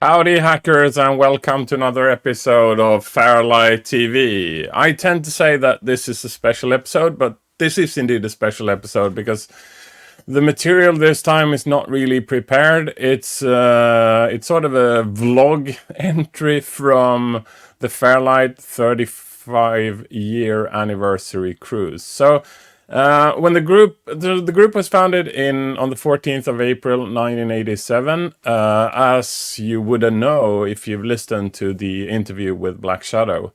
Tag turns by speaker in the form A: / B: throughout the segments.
A: Howdy hackers, and welcome to another episode of FairLight TV. I tend to say that this is a special episode, but this is indeed a special episode because the material this time is not really prepared. It's sort of a vlog entry from the FairLight 35-year anniversary cruise. So when the group was founded on the 14th of April 1987, as you would know if you've listened to the interview with Black Shadow.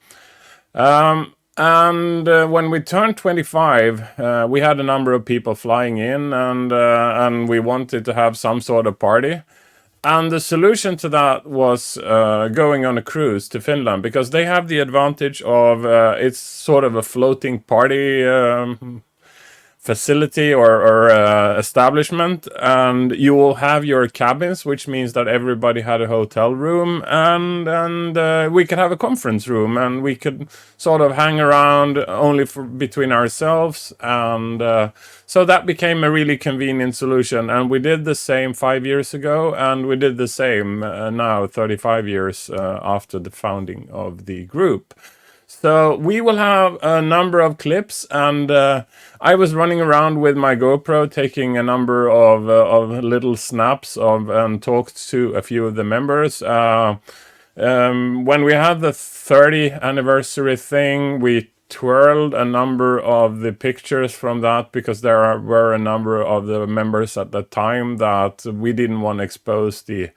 A: And when we turned 25, we had a number of people flying in, and we wanted to have some sort of party. And the solution to that was going on a cruise to Finland, because they have the advantage of it's sort of a floating party facility or establishment, and you will have your cabins, which means that everybody had a hotel room, and we could have a conference room, and we could sort of hang around only between ourselves, and so that became a really convenient solution. And we did the same 5 years ago, and we did the same now 35 years after the founding of the group. So we will have a number of clips, and I was running around with my GoPro taking a number of little snaps and talked to a few of the members. When we had the 30th anniversary thing, we twirled a number of the pictures from that, because there were a number of the members at the time that we didn't want to expose the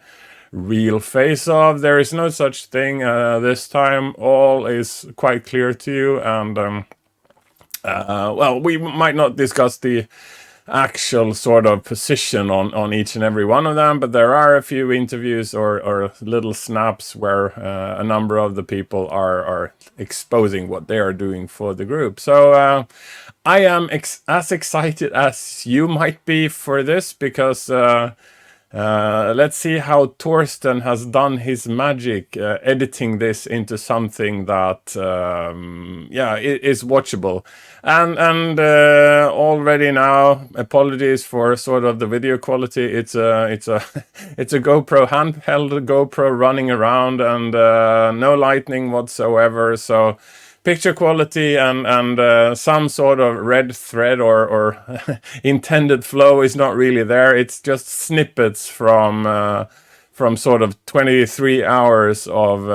A: real face of. There is no such thing this time. All is quite clear to you, and well, we might not discuss the actual sort of position on each and every one of them, but there are a few interviews or little snaps where a number of the people are exposing what they are doing for the group. So I am as excited as you might be for this, because let's see how Torsten has done his magic editing this into something that is watchable. And already now, apologies for sort of the video quality. It's a GoPro, handheld GoPro running around, and no lighting whatsoever. So picture quality and some sort of red thread or intended flow is not really there. It's just snippets from sort of 23 hours of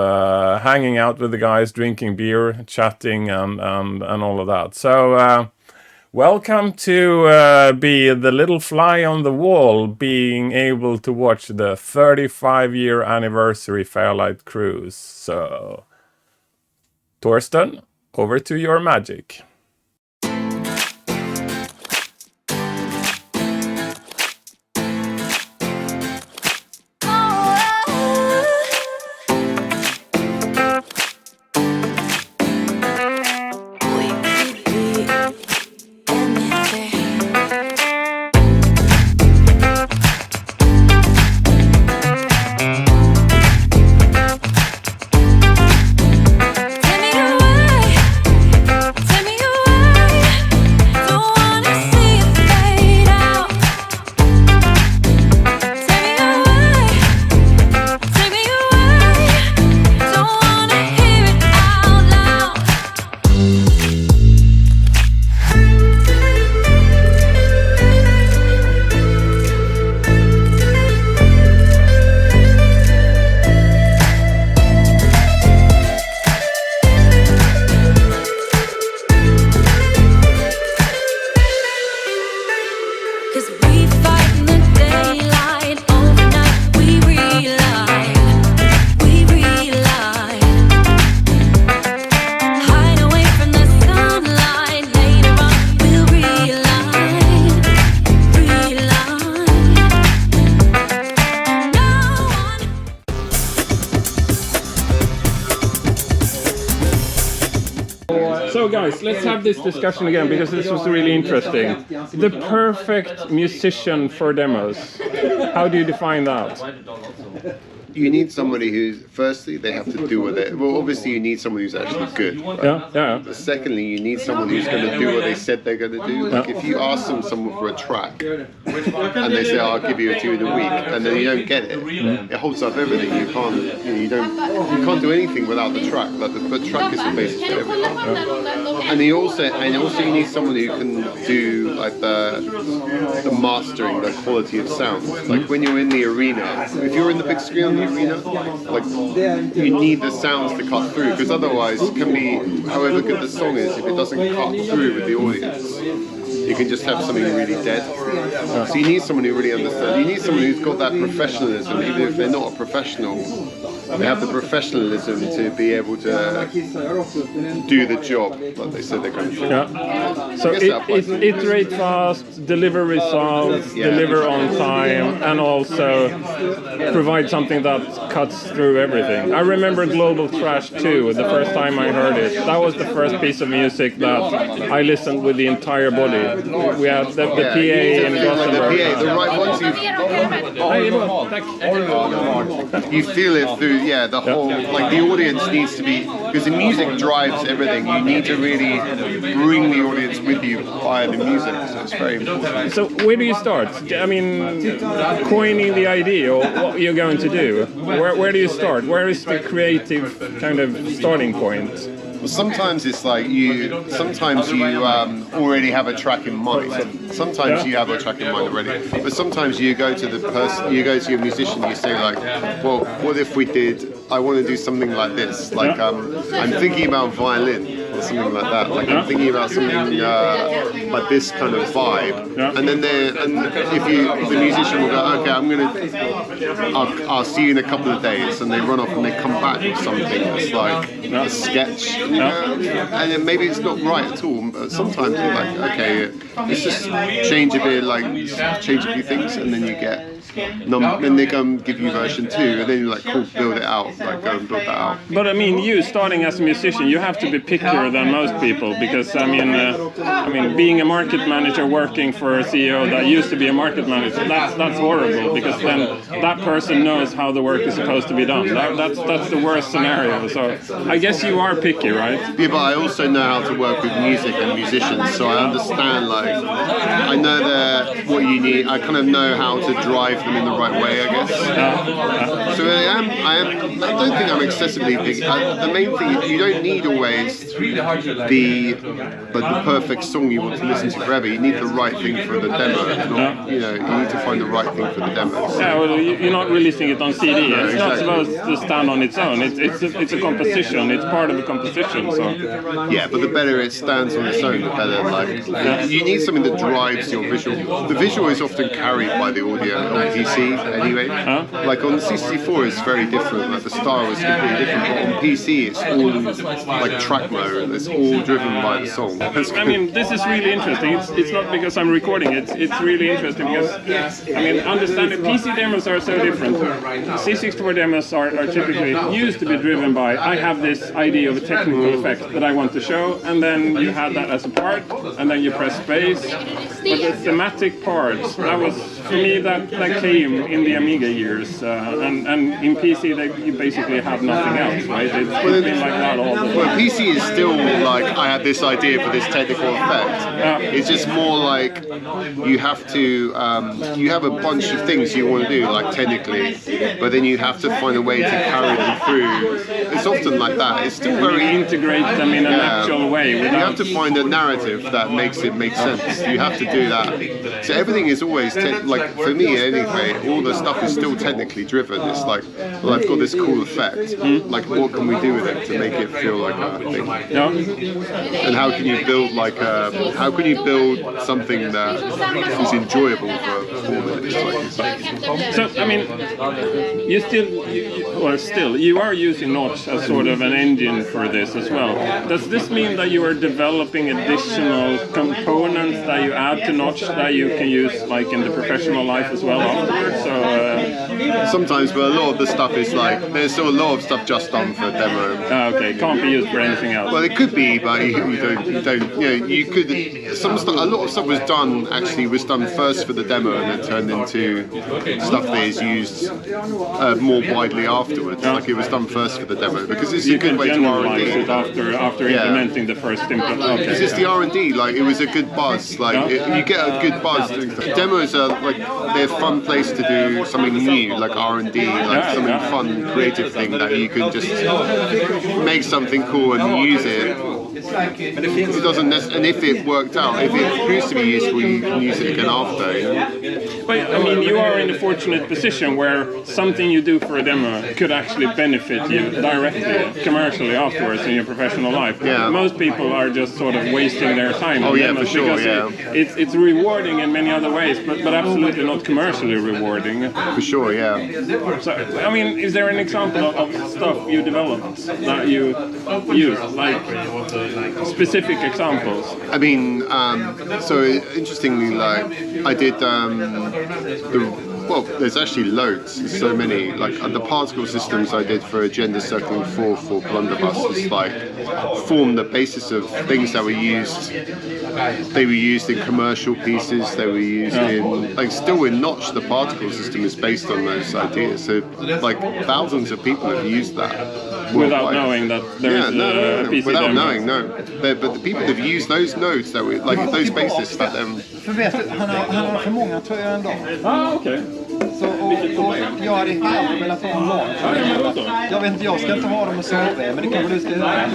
A: hanging out with the guys, drinking beer, chatting, and all of that. So welcome to be the little fly on the wall, being able to watch the 35-year anniversary FairLight cruise. So Torsten, over to your magic. So guys, let's have this discussion again, because this was really interesting. The perfect musician for demos. How do you define that?
B: you need somebody who's, firstly, they have to do with it. Well, obviously, you need someone who's actually good. Right?
A: Yeah.
B: But secondly, you need someone who's going to do what they said they're going to do. Like if you ask someone for a track and they say, I'll give you a tune a week, and then you don't get it, it holds up everything. You can't do anything without the track. Like the track is the basis for everything. And you also you need someone who can do like the mastering, the quality of sound. Like when you're in the arena, if you're in the big screen on the arena, like you need the sounds to cut through, because otherwise it can be, however good the song is, if it doesn't cut through with the audience, you can just have something really dead. So you need someone who really understands. You need someone who's got that professionalism, even if they're not a professional. They have the professionalism to be able to do the job like they said they're going to do.
A: Yeah. So iterate fast, deliver results, deliver on time, and also provide something that cuts through everything. I remember Global Trash 2, the first time I heard it. That was the first piece of music that I listened with the entire body. We had the PA in Gothenburg.
B: The right ones you feel it through. Yeah, the whole, like the audience needs to be, because the music drives everything. You need to really bring the audience with you via the music, so it's very important.
A: So where do you start? I mean, coining the idea or what you're going to do. Where do you start? Where is the creative kind of starting point?
B: Sometimes it's like sometimes you already have a track in mind. Sometimes you have a track in mind already. But sometimes you go to your musician, you say like, well, what if we did, I want to do something like this. Like I'm thinking about violin or something like that. Like I'm thinking about something like this kind of vibe. And then if the musician will go, okay, I'll see you in a couple of days, and they run off and they come back with something that's like a sketch. And then maybe it's not right at all, but sometimes you're like, okay, let's just change a bit, like change a few things, and then you get then they come give you version 2, and then you're like, cool, build it out, like go and build that out.
A: But I mean, you starting as a musician, you have to be pickier than most people, because I mean, being a market manager working for a CEO that used to be a market manager, that's horrible, because then that person knows how the work is supposed to be done. That's the worst scenario. So I guess you are picky, right?
B: Yeah, but I also know how to work with music and musicians, so I understand, like, I know what you need. I kind of know how to drive them in the right way, I guess. So I don't think I'm excessively picky. The main thing is you don't need always the perfect song you want to listen to forever. You need the right thing for the demo. You need to find the right thing for the demo. So.
A: Yeah, well, you're not releasing it on CD. No, it's not supposed to stand on its own. It's a composition. It's part of a composition. So.
B: Yeah, but the better it stands on its own, the better. Like you need something that drives your visual. The visual is often carried by the audio on PC anyway. Like on C64 it's very different. Like the style is completely different. But on PC it's all like track mode. It's all driven by the song.
A: I mean, this is really interesting. It's not because I'm recording it. It's really interesting because I mean, understand that PC demos are so different. C64 demos are typically used to be driven by, I have this idea of a technical effect that I want to show, and then you have that as a part, and then you press space. But the thematic part, that was, for me, that came in the Amiga years, and in PC you basically have nothing else, right? It's been like that all the time.
B: Well, PC is still like, I have this idea for this technical effect. It's just more like you have to, you have a bunch of things you want to do, like technically, but then you have to find a way to carry them through. It's often like that. It's still very
A: integrate them in a natural way.
B: You have to find a narrative that makes it make sense. You have to do that. So everything is always like, for me anyway, all the stuff is still technically driven. It's like, well, I've got this cool effect. Like, what can we do with it to make it feel like a thing? And how can you build something that is enjoyable for performers?
A: So, I mean, you are using Notch as sort of an engine for this as well. Does this mean that you are developing additional components that you add to Notch that you can use like in the professional professional life as well afterwards. So
B: sometimes, but a lot of the stuff is like there's still a lot of stuff just done for a demo.
A: Okay, can't be used for anything else.
B: Well, it could be, but you don't. You could. A lot of stuff was done first for the demo and then turned into stuff that is used more widely afterwards. Like it was done first for the demo because it's a good way to R&D.
A: It after implementing the first implement.
B: Because it's the R&D, like it was a good buzz. Like you get a good buzz. Demos are like they're a fun place to do something new, like R&D, like something fun, creative thing that you can just make something cool and use it. It doesn't and if it worked out, if it proves to be useful, you can use it again after.
A: But I mean, you are in a fortunate position where something you do for a demo could actually benefit you directly, commercially afterwards in your professional life.
B: Yeah.
A: Most people are just sort of wasting their time.
B: Oh yeah, for sure. Yeah.
A: It's rewarding in many other ways, but absolutely not commercially rewarding.
B: For sure. Yeah.
A: So I mean, is there an example of stuff you developed that you use, like specific examples?
B: I mean, so interestingly, like I did there's actually loads. There's so many. Like the particle systems I did for Agenda Circling 4 for Blunderbuss is like formed the basis of things that were used. They were used in commercial pieces. They were used in still in Notch. The particle system is based on those ideas. So like thousands of people have used that.
A: Without knowing that there is a PC
B: without
A: demo.
B: knowing, no. But the people that have used those nodes that were like those bases that
C: För vet du, han har för många tröjor en dag.
A: Okej.
C: Så och jag hade helt velat ha en lag. Jag vet inte, jag ska inte ha dem och sova, men det kanske du ska göra.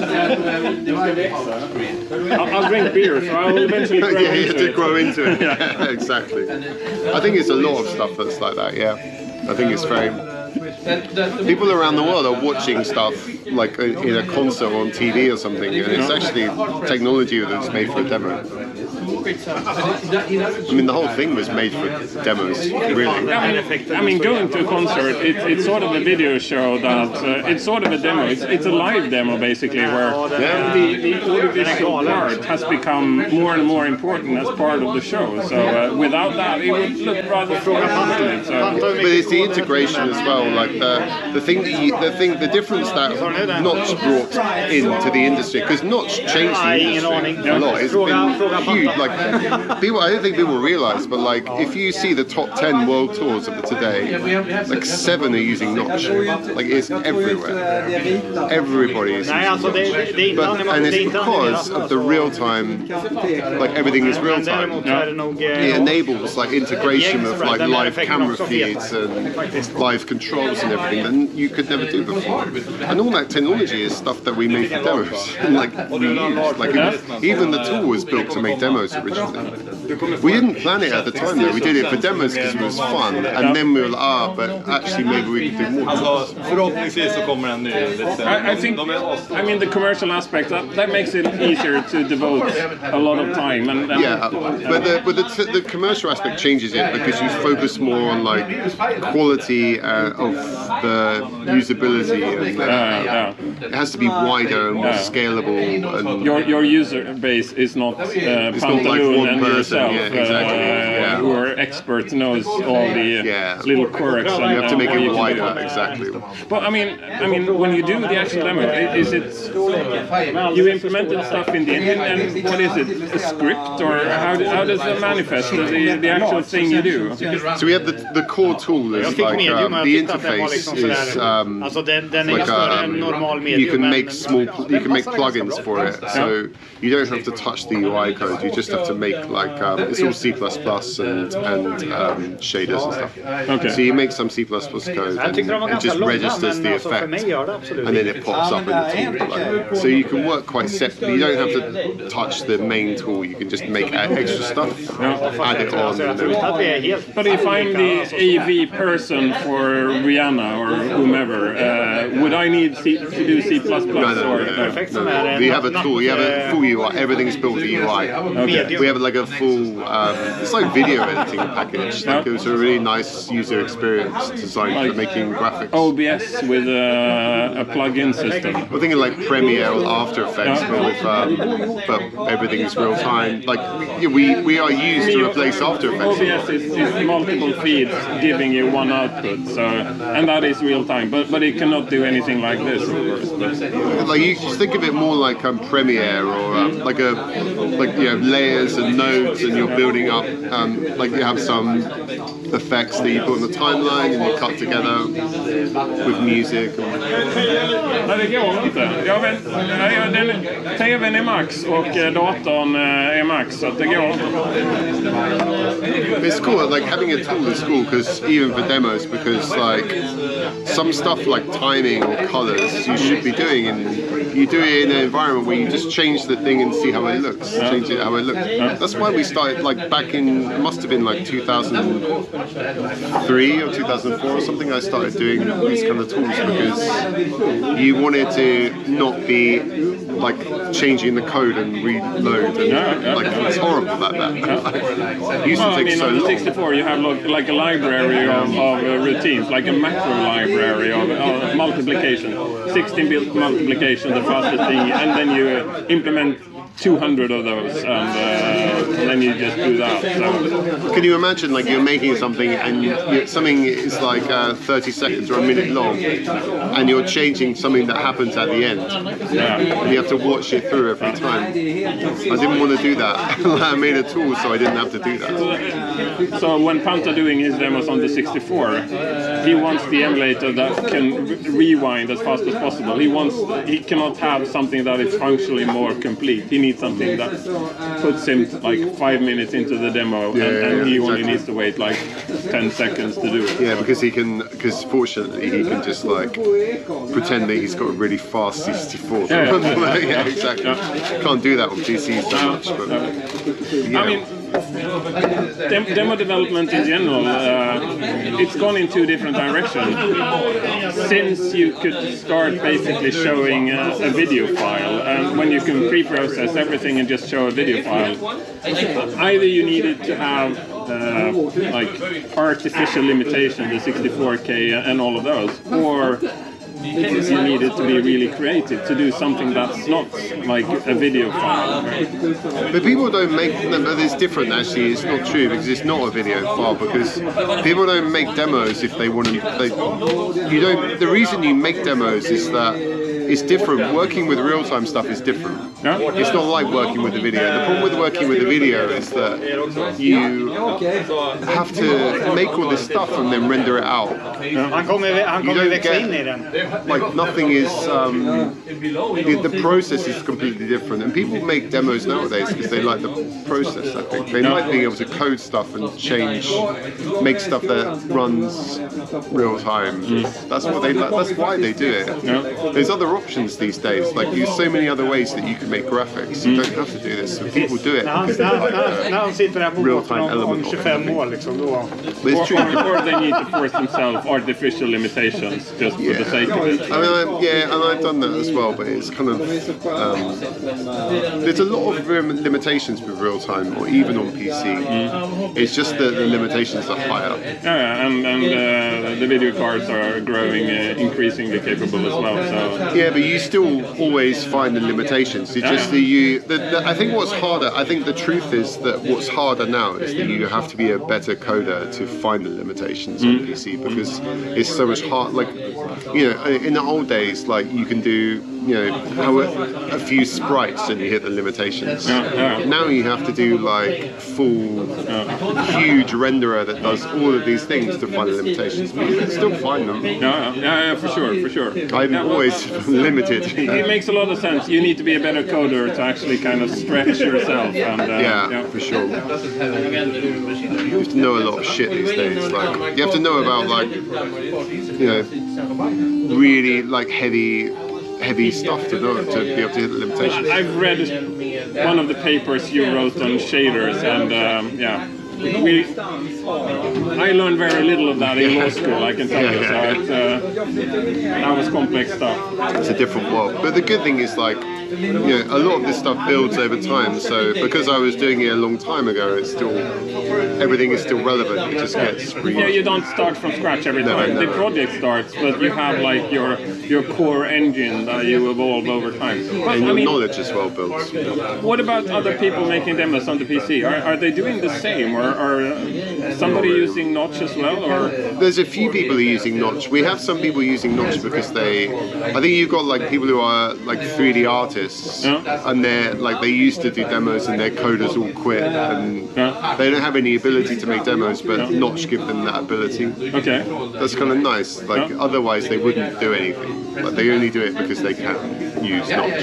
A: I'll drink beer, so I'll eventually grow
B: yeah, you
A: into
B: have to
A: it.
B: grow into it. Yeah, exactly. I think it's a lot of stuff that's like that. Yeah, I think it's very. People around the world are watching stuff like in a concert on TV or something, and it's actually technology that's made for a demo. I mean, the whole thing was made for demos, really.
A: I mean, going to a concert, it's sort of a video show that it's sort of a demo. It's a live demo basically, where the audiovisual part has become more and more important as part of the show. So without that, it would look rather fragmented.
B: But it's the integration as well, like the difference that Notch brought into the industry, because Notch changed the industry a lot. It's been huge. Like people, I don't think people realise, but like if you see the top 10 world tours of today, like 7 are using Notch. Like it's everywhere. Everybody is using Notch. And it's because of the real time, like everything is real time. It enables like integration of like live camera feeds and live controls and everything that you could never do before. And all that technology is stuff that we made for demos and like we used. Like even the tool was built to make demos originally. We didn't plan it at the time though. We did it for demos because it was fun, and then we were like, but actually maybe we could do more.
D: Förhoppningsvis så kommer den nu.
A: I think, I mean, the commercial aspect that makes it easier to devote a lot of time. And
B: yeah, but the commercial aspect changes it because you focus more on like quality of the usability, and it has to be wider and more scalable. And
A: your user base is not Pantaloon and yourself, who are experts, knows all the little quirks. And
B: you have to make it wider, exactly.
A: But I mean, when you do the actual demo, is it you implemented stuff in the engine, and what is it? A script, or how does it manifest the actual thing you do?
B: So we have the core tool is like the interface is you can make plugins for it, so you don't have to touch the UI code. You just have to make like it's all C++ and shaders and stuff.
A: Okay.
B: So you make some C++ code and it just registers the effect, and then it pops up in the tool. Like, so you can work quite separately. You don't have to touch the main tool. You can just make extra stuff, add it on. And then
A: But if I'm the AV person for Rihanna or whomever, would I need to do C++?
B: No. We have a tool. You have a full UI. Everything's built with the UI.
A: Okay.
B: We have like a full. It's like video editing package. Like it was a really nice user experience designed for making graphics.
A: OBS with a plug-in system.
B: We're thinking like Premiere or After Effects, but everything is real time. Like we are used to replace After Effects.
A: OBS is multiple feeds giving you one output, so and that is real time. But it cannot do anything like this, of course.
B: Like you just think of it more like Premiere or like you have layers and nodes, and you're building up. Like you have some effects that you put on the timeline and you cut together with music.
A: Nej, det går inte. TVn är max och datorn är max, så att det går inte.
B: It's cool, like having a tool is cool because even for demos, because like some stuff like timing or colors you should be doing, and you do it in an environment where you just change the thing and see how it looks. Change it how it looks. That's why we started like back in, it must have been like 2003 or 2004 or something. I started doing these kind of tools because you wanted to not be like changing the code and reload and like it's horrible like that. Used to take so
A: on the
B: long.
A: 64 you have like a library of routines, like a macro library of multiplication, 16-bit multiplication, the fastest thing, and then you implement 200 of those, and then you just do that. So.
B: Can you imagine like you're making something and something is like 30 seconds or a minute long, and you're changing something that happens at the end?
A: Yeah.
B: And you have to watch it through every time. I didn't want to do that. I made a tool so I didn't have to do that.
A: So when Panta doing his demos on the 64, he wants the emulator that can rewind as fast as possible. He cannot have something that is functionally more complete. He needs something that puts him like 5 minutes into the demo, and he only needs to wait like 10 seconds to do it.
B: Yeah, because fortunately he can just like pretend that he's got a really fast 64. Yeah, exactly. Can't do that on PC so much, but
A: I mean, demo development in general, it's gone in two different directions. Since you could start basically showing a video file, and when you can pre-process everything and just show a video file, either you needed to have like artificial limitation, the 64K and all of those, or you needed to be really creative to do something that's not like a video file.
B: But people don't make them, but it's different actually, it's not true because it's not a video file, because people don't make demos if they want to, the reason you make demos is that it's different. Working with real-time stuff is different.
A: Yeah?
B: It's not like working with a video. The problem with working with a video is that you have to make all this stuff and then render it out.
E: Han kommer växa in I den.
B: Like nothing is, the process is completely different. And people make demos nowadays because they like the process, I think. They like being able to code stuff and make stuff that runs real time. That's what they like. That's why they do it. There's other options these days. Like there's so many other ways that you can make graphics. You don't have to do this. So people do it because they like
E: När han sitter där på
B: real-time
E: om
B: element.
E: 25 år liksom då.
B: But it's true.
A: Or they need to force themselves artificial limitations just for the sake of it.
B: I mean, and I've done that as well, but it's kind of there's a lot of limitations with real time, or even on PC. It's just that the limitations are higher.
A: Yeah, and the video cards are growing, increasingly capable as well. So
B: yeah, but you still always find the limitations. It's just I think what's harder. I think the truth is that what's harder now is that you have to be a better coder to find the limitations on PC, because it's so much hard. Like, in the old days, like you can do, a few sprites and you hit the limitations. Now you have to do like full, huge renderer that does all of these things to find the limitations. But you can still find them.
A: Yeah, for sure.
B: I'm always limited.
A: It makes a lot of sense. You need to be a better coder to actually kind of stretch yourself. And,
B: for sure. You have to know a lot of shit these days. Like you have to know about really like heavy stuff to know to be able to hit the limitations.
A: I've read one of the papers you wrote on shaders, and I learned very little of that in law school, I can tell you. So that was complex stuff.
B: It's a different world. But the good thing is, like, you know, a lot of this stuff builds over time. So because I was doing it a long time ago, it's still, everything is still relevant. It just gets
A: Yeah, you don't start from scratch every time. The project starts, but you have like your core engine that you evolve over time. But,
B: and your knowledge is well built.
A: What about other people making demos on the PC? Are they doing the same, or are somebody using Notch as well? Or
B: there's a few people who are using Notch. We have some people using Notch because I think you've got like people who are like 3D artists, and they're like they used to do demos and their coders all quit, and they don't have any ability to make demos, but Notch give them that ability.
A: Okay,
B: that's kind of nice. Like otherwise they wouldn't do anything. Like they only do it because they can use Notch.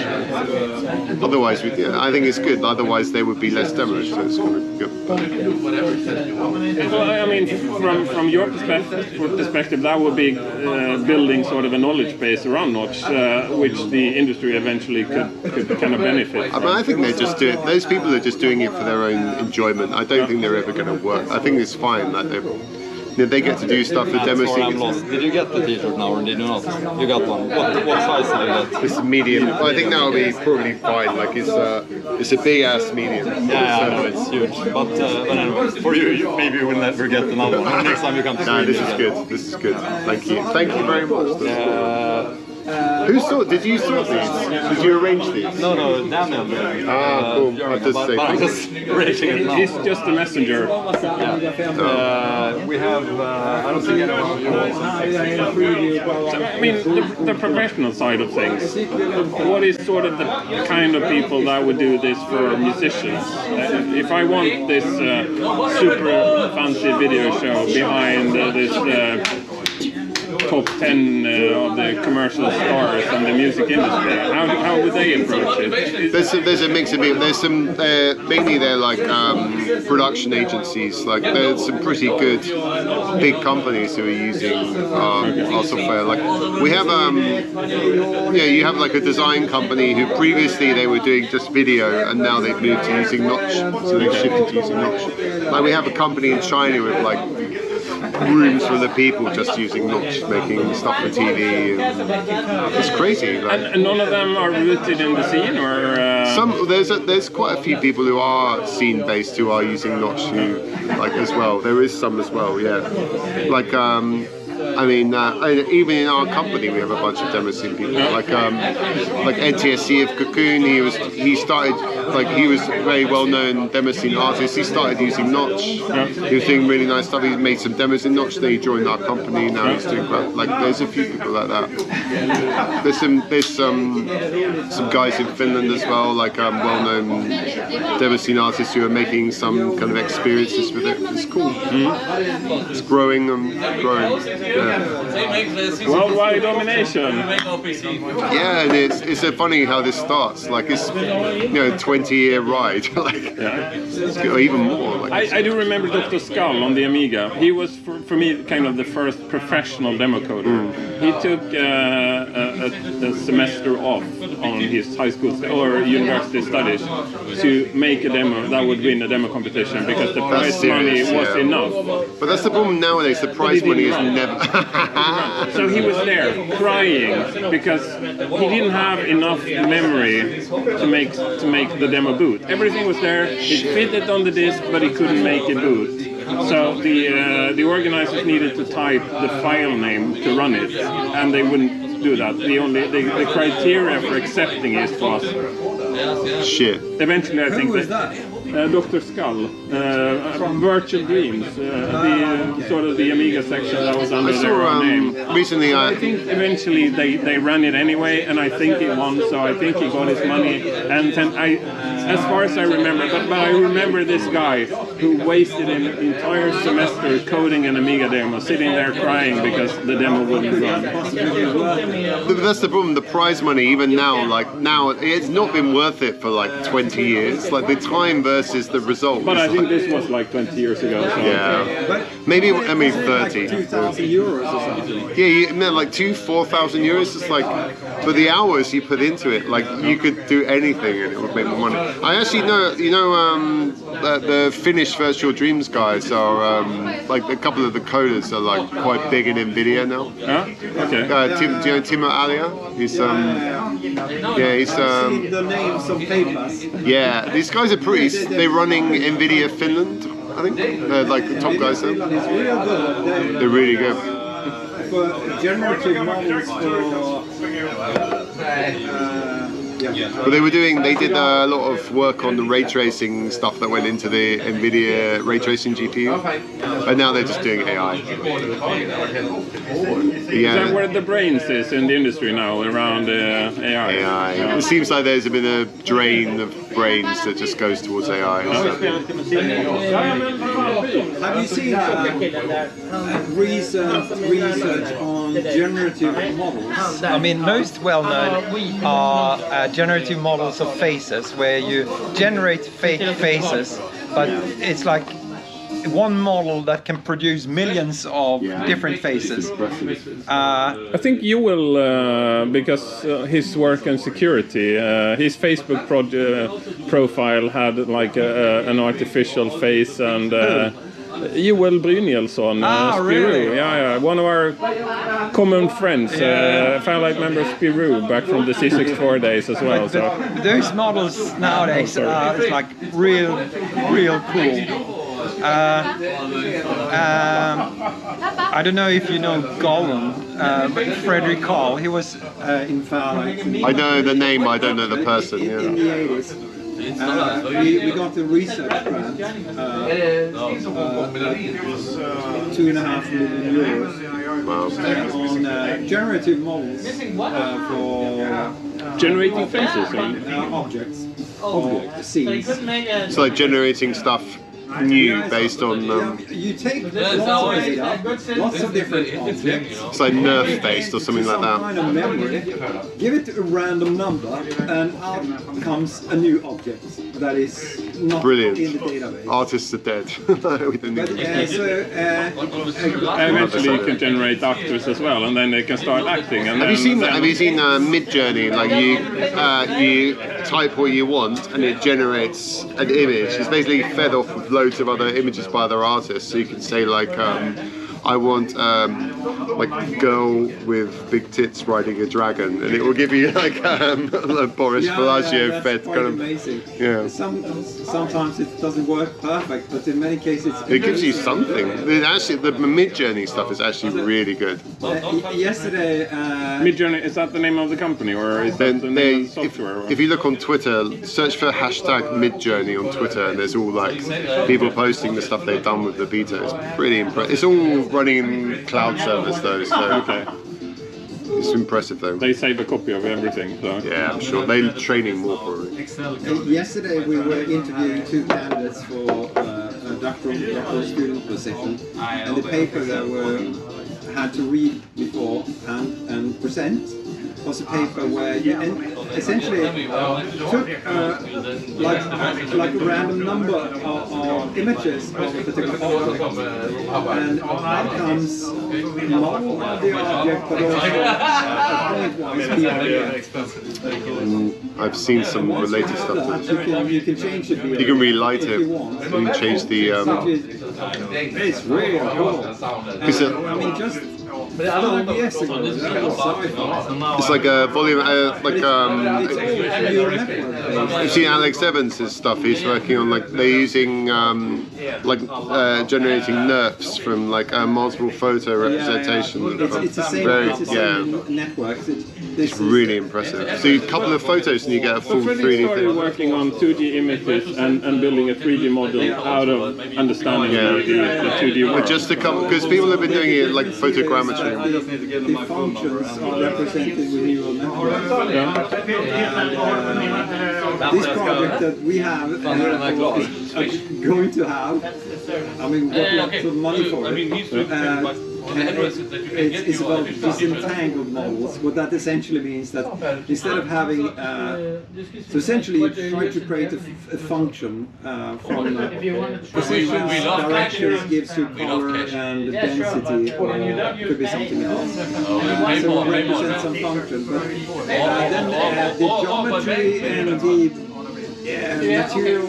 B: Otherwise, I think it's good. Otherwise, there would be less demos. So it's kind of good.
A: Well, I mean, from your perspective, that would be building sort of a knowledge base around Notch, which the industry eventually could kind of benefit.
B: I mean, I think they're just doing. Those people are just doing it for their own enjoyment. I don't think they're ever going to work. I think it's fine that they get to do stuff for demo scenes.
F: Did you get the t-shirt now or did you not? You got one. What size did you get?
B: It's medium. Well, I think that'll be probably fine. Like it's a big ass medium.
F: Yeah, I know it's huge. But anyway, for you maybe you will never get another one. Next time you come to Sweden.
B: No, this is good. This is good. Thank you. Thank you very much. Who sort? Did you sort these? Did you arrange these?
F: No, Daniel did.
B: Ah, cool.
F: I'm just arranging it now.
A: He's just a messenger.
F: We have. I don't think anyone wants.
A: I mean, the professional side of things. What is sort of the kind of people that would do this for musicians? If I want this super fancy video show behind this. Top 10 of the commercial stars on the music industry. How would they approach it?
B: There's a mix of people. There's some mainly they're like production agencies. Like there's some pretty good big companies who are using our software. Like we have you have like a design company who previously they were doing just video and now they've moved to using Notch. So they've shifted to using Notch. Like we have a company in China with like rooms for the people just using Notch, making stuff for TV. It's crazy. Like.
A: And none of them are rooted in the scene, or
B: there's quite a few people who are scene based who are using Notch who like as well. There is some as well, yeah. Like I mean, even in our company, we have a bunch of demo scene people. Like NTSC of Cocoon, he started like he was a very well known demo scene artist. He started using Notch. He was doing really nice stuff. He made some demos in Notch. Then he joined our company. Now he's doing like there's a few people like that. There's some guys in Finland as well, like well known demo scene artists who are making some kind of experiences with it. It's cool. It's growing and growing.
A: Worldwide domination.
B: Yeah, and it's funny how this starts. Like it's 20-year ride. Like it's even more. Like
A: I do remember Dr. Skull on the Amiga. He was for me kind of the first professional demo coder. He took a semester off on his high school or university studies to make a demo that would win a demo competition because the prize money was enough.
B: But that's the problem nowadays. The prize money is never.
A: So he was there crying because he didn't have enough memory to make the demo boot. Everything was there. It fitted on the disc, but he couldn't make it boot. So the organizers needed to type the file name to run it, and they wouldn't do that. The criteria for accepting it was
B: shit.
A: Eventually, I think that Dr. Skull from Virtual Dreams, the sort of the Amiga section that was under their own name.
B: Recently,
A: I think eventually they ran it anyway, and I think he won. So I think he got his money. And then as far as I remember, but I remember this guy who wasted an entire semester coding an Amiga demo, sitting there crying because the demo wouldn't run.
B: That's the problem. The prize money, even now, like now, it's not been worth it for like 20 years. Like the time version versus the result.
A: But I think this was like 20 years ago. So.
B: Yeah, maybe 30.
C: 2,000 euros or something.
B: Yeah, like 4,000 euros. It's like for the hours you put into it, like you could do anything and it would make more money. I actually know, the Finnish Virtual Dreams guys are like a couple of the coders are like quite big in NVIDIA now.
A: Yeah. Okay.
B: Do you know Timo Alia? He's
C: I've seen the names of papers.
B: yeah. These guys are pretty. They're running NVIDIA Finland, I think. They're like the top guys there.
C: Finland is real good.
B: They're really good.
C: For generative models
B: But they did a lot of work on the ray tracing stuff that went into the NVIDIA ray tracing GPU, and now they're just doing AI.
A: Is that where the brains is in the industry now, around AI?
B: AI. It seems like there's been a drain of brains that just goes towards AI.
C: Have you seen recent research on generative models?
G: I mean, most well-known are generative models of faces, where you generate fake faces, but it's like one model that can produce millions of different faces.
A: I think you will, because his work in security, his Facebook profile had like an artificial face, and Joel Brynjelsson,
G: really?
A: Yeah, one of our common friends, FairLight member Spirou, back from the C64 days as well. So
G: those models nowadays are like real cool. I don't know if you know Gollum, but Frederick Hall, he was
C: In FairLight.
B: I know the name, I don't know the person.
C: In
B: Yeah.
C: the 80s. We got the research grant, 2.5 million euros
B: Wow.
C: on generative models for
A: generating faces.
C: objects, scenes.
B: It's like generating stuff new based on.
C: You take lots of data, lots of different objects.
B: It's like Nerf based or something like
C: Some
B: that.
C: kind of memory, give it a random number, and out comes a new object that is not
B: Brilliant.
C: in the database.
B: Artists are dead. We don't need them.
A: Eventually, you can generate actors as well, and then they can start acting. And
B: Have you seen Midjourney? Like you type what you want and it generates an image. It's basically fed off of loads of other images by other artists. So you can say like, I want like girl with big tits riding a dragon, and it will give you like a Boris Bellagio fed
C: quite
B: kind of.
C: amazing.
B: Yeah.
C: Sometimes it doesn't work perfect, but in many cases
B: It gives you something. Actually, the Midjourney stuff is actually really good.
C: Yesterday,
A: Midjourney, is that the name of the company, or is that the name of the software?
B: If you look on Twitter, search for #Midjourney on Twitter, and there's all like people posting the stuff they've done with the beta. It's pretty impressive. It's all running in cloud servers though, so
A: Okay.
B: it's impressive though.
A: They save a copy of everything. So.
B: Yeah, I'm sure they're training more probably.
C: yesterday we were interviewing two candidates for a doctoral student position, and the paper that we had to read before and present was a paper where you essentially took like a random number of images of a particular object, and out comes model of the object, but also point-wise behavior.
B: I've seen some related stuff to this.
C: You can change the behavior.
B: You can relight
C: if
B: it.
C: you want.
B: You can change the.
C: It's really cool.
B: It's
C: I mean, just 12 years ago, that was sci-fi.
B: It's like a volume,
C: It's all neural network.
B: you see Alex Evans' stuff. He's working on like they're using generating nerfs from like multiple photo representation.
C: It's the same,
B: Very,
C: it's the same networks.
B: It's really impressive. So you couple of photos and you get a full
A: Fredrik
B: 3D
A: started
B: thing.
A: working on 2D images and building a 3D model out of understanding the 2D world.
B: But just to come, because people have been doing it like photogrammetry.
C: The functions are represented with neural networks. This project that we have is going to have, I mean, got lots of money for it. it's about disentangled models. What that essentially means that instead of having, so essentially you try to create a function from positions, directions, gives you color and density, or could be something else. So it represents some function, but then the geometry and the material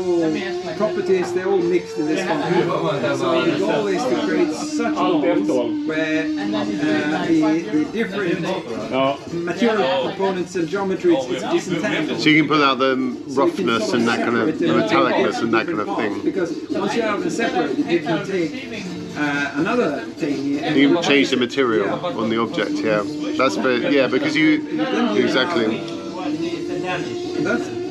C: properties, they're all mixed in this function. So the goal is to create such models where the different material components and geometry is disentangled.
B: So you can put out the roughness and that kind of metallicness and that kind of thing.
C: Because once you have them separated, you can take another thing. And
B: you can change the material on the object. Yeah, that's because you exactly.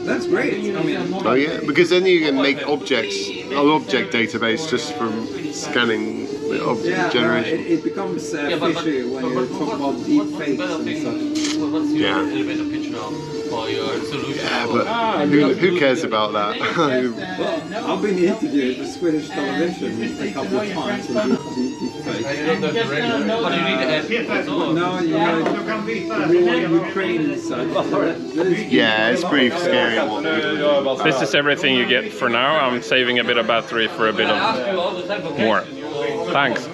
C: That's great. I mean,
B: oh yeah, because then you can make objects, an object database just from scanning the object generation.
C: It becomes fishy when you talk about deep fakes and such.
B: Yeah. Yeah, but who cares about that?
C: Well, I've been interviewed with Swedish television a couple of times on deep fakes. No, Ukraine and such.
B: Yeah, it's pretty scary.
A: This is everything you get for now. I'm saving a bit of battery for a bit of more. Thanks.